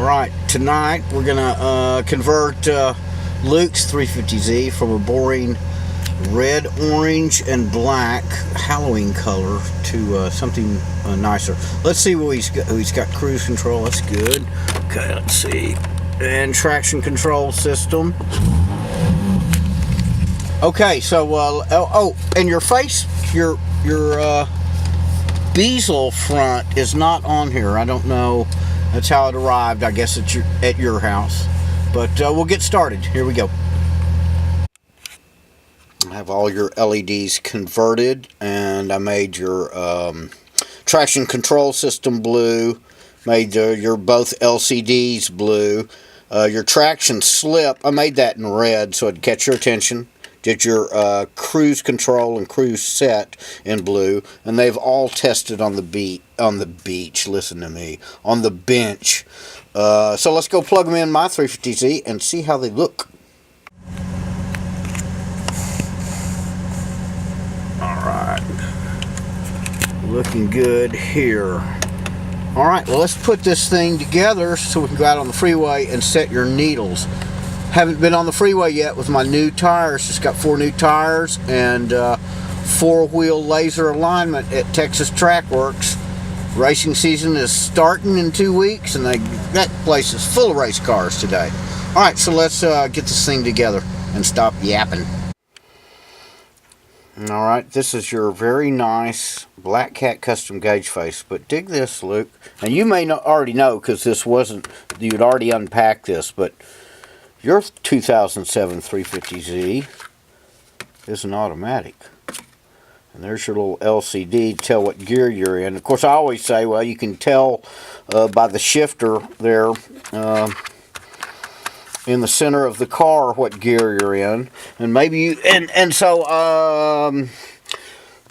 Alright, tonight we're gonna convert Luke's 350Z from a boring red, orange, and black Halloween color to something nicer. Let's see what he's got. He's got cruise control. That's good. Okay, let's see. And traction control system. Okay, so and your face, your bezel front is not on here. I don't know. That's how it arrived. I guess at your house. But we'll get started. Here we go. I have all your LEDs converted, and I made your traction control system blue. Made your both LCDs blue. Your traction slip, I made that in red so it'd catch your attention. Did your cruise control and cruise set in blue, and they've all tested on the beach. Listen to me, on the bench. So let's go plug them in my 350Z and see how they look. All right, looking good here. All right, well, let's put this thing together so we can go out on the freeway and set your needles. Haven't been on the freeway yet with my new tires. Just got 4 new tires and 4-wheel laser alignment at Texas Track Works. Racing season is starting in 2 weeks, and that place is full of race cars today. All right, so let's get this thing together and stop yapping. All right, this is your very nice Black Cat custom gauge face, but dig this, Luke. And you may already know because this wasn't, you'd already unpacked this, but your 2007 350Z is an automatic. And there's your little LCD to tell what gear you're in. Of course, I always say, well, you can tell by the shifter there in the center of the car what gear you're in. And maybe you,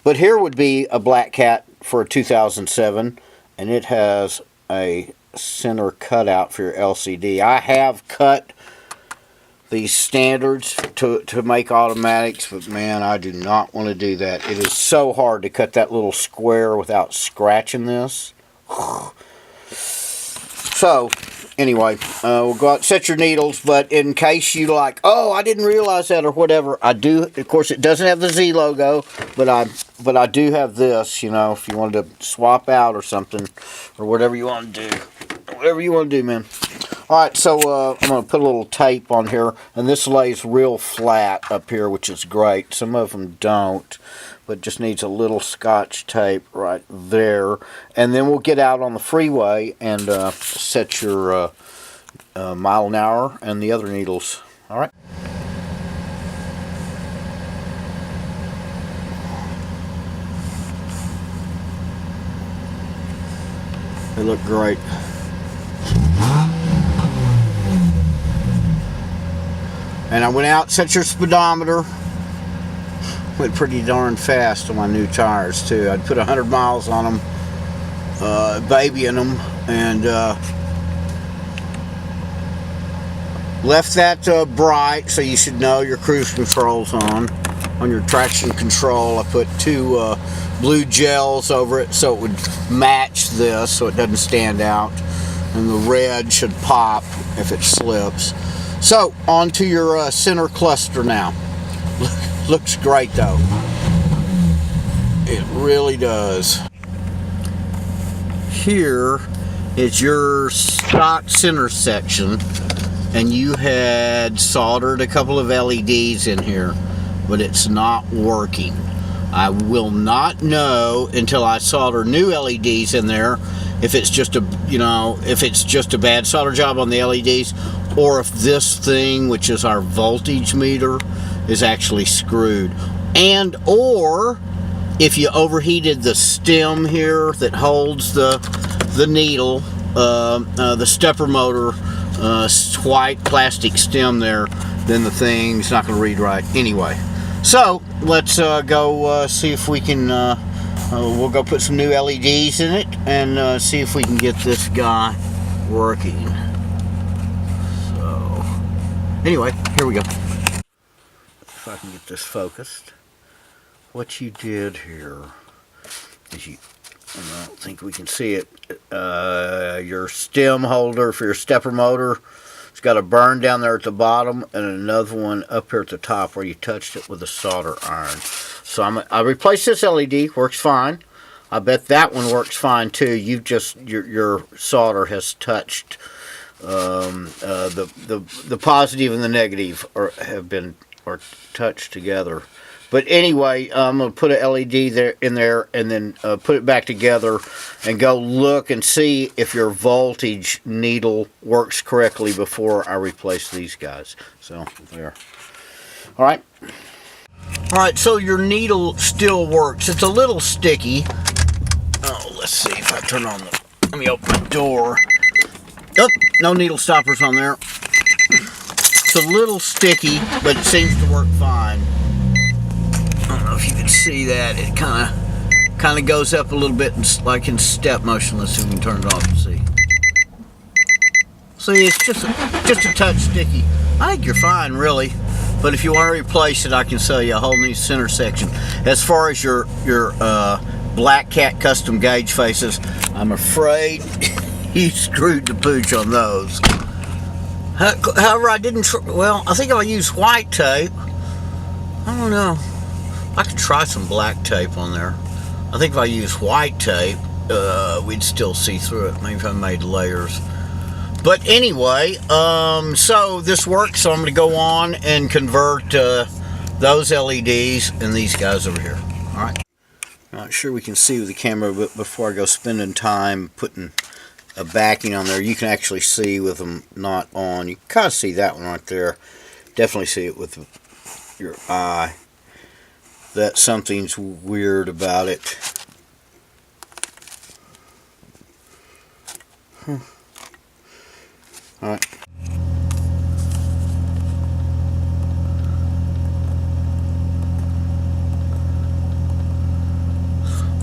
but here would be a Black Cat for a 2007, and it has a center cutout for your LCD. I have cut these standards to make automatics, but man, I do not want to do that. It is so hard to cut that little square without scratching this. So anyway, we'll go out, set your needles, but in case you like, oh, I didn't realize that or whatever, I do. Of course, it doesn't have the Z logo, but I do have this, you know, if you wanted to swap out or something, or whatever you want to do. Whatever you want to do, man. Alright, so I'm going to put a little tape on here, and this lays real flat up here, which is great. Some of them don't, but just needs a little scotch tape right there. And then we'll get out on the freeway and set your mile an hour and the other needles. Alright. They look great. And I went out, set your speedometer. Went pretty darn fast on my new tires too. I'd put 100 miles on them, babying them, and left that bright, so you should know your cruise control's on. On your traction control, I put 2 blue gels over it so it would match this, so it doesn't stand out. And the red should pop if it slips. So, on to your center cluster now. Looks great though. It really does. Here is your stock center section, and you had soldered a couple of LEDs in here, but it's not working. I will not know until I solder new LEDs in there if it's just a, if it's just a bad solder job on the LEDs, or if this thing, which is our voltage meter, is actually screwed. And or if you overheated the stem here that holds the needle, the stepper motor, white plastic stem there, then the thing's not going to read right anyway. So let's go see if we can, we'll go put some new LEDs in it and see if we can get this guy working. So anyway, here we go. If I can get this focused. What you did here is you I don't think we can see it. Your stem holder for your stepper motor. It's got a burn down there at the bottom and another one up here at the top where you touched it with a solder iron. So I replaced this LED. Works fine. I bet that one works fine too. You've just your solder has touched the positive and the negative are touched together. But anyway, I'm going to put an LED in there and then put it back together and go look and see if your voltage needle works correctly before I replace these guys. So, there. Alright. Alright, so your needle still works. It's a little sticky. Oh, let's see if I turn on the... Let me open the door. Oh, no needle stoppers on there. It's a little sticky, but it seems to work fine. I don't know if you can see that. It kind of goes up a little bit, like in step motion. Let's see if we can turn it off and see. See, it's just a touch sticky. I think you're fine, really. But if you want to replace it, I can sell you a whole new center section. As far as your Black Cat custom gauge faces, I'm afraid you screwed the pooch on those. However, I didn't. Well, I think I'll use white tape. I don't know. I could try some black tape on there. I think if I use white tape, we'd still see through it. Maybe if I made layers. But anyway, so this works. So I'm going to go on and convert those LEDs and these guys over here. All right. Not sure we can see with the camera, but before I go spending time putting a backing on there, you can actually see with them not on. You can kind of see that one right there. Definitely see it with your eye. That something's weird about it. Alright.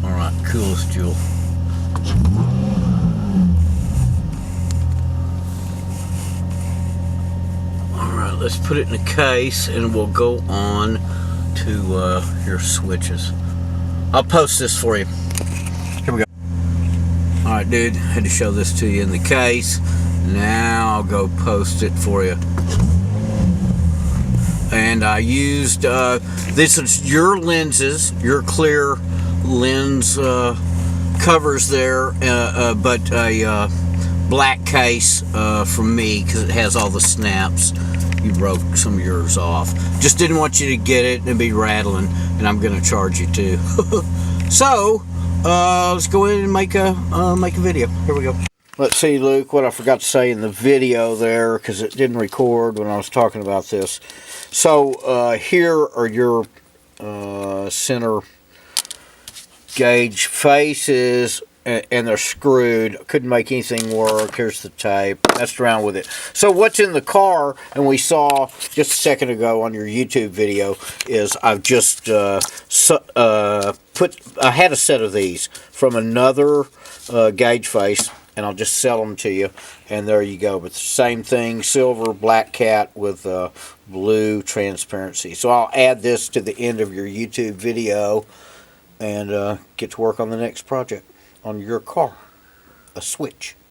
Alright, coolest jewel. Alright, let's put it in a case and we'll go on to your switches. I'll post this for you. Here we go. Alright, dude, had to show this to you in the case. Now I'll go post it for you. And I used this is your lenses, your clear lens covers there, but a black case from me because it has all the snaps. You broke some of yours off. Just didn't want you to get it and be rattling, and I'm going to charge you too. So let's go in and make a video. Here we go. Let's see, Luke, what I forgot to say in the video there because it didn't record when I was talking about this. So here are your center gauge faces, and they're screwed. Couldn't make anything work. Here's the tape. Messed around with it. So what's in the car, and we saw just a second ago on your YouTube video, is I've just I had a set of these from another gauge face, and I'll just sell them to you, and there you go. But the same thing, silver Black Cat with blue transparency. So I'll add this to the end of your YouTube video and get to work on the next project on your car, a switch.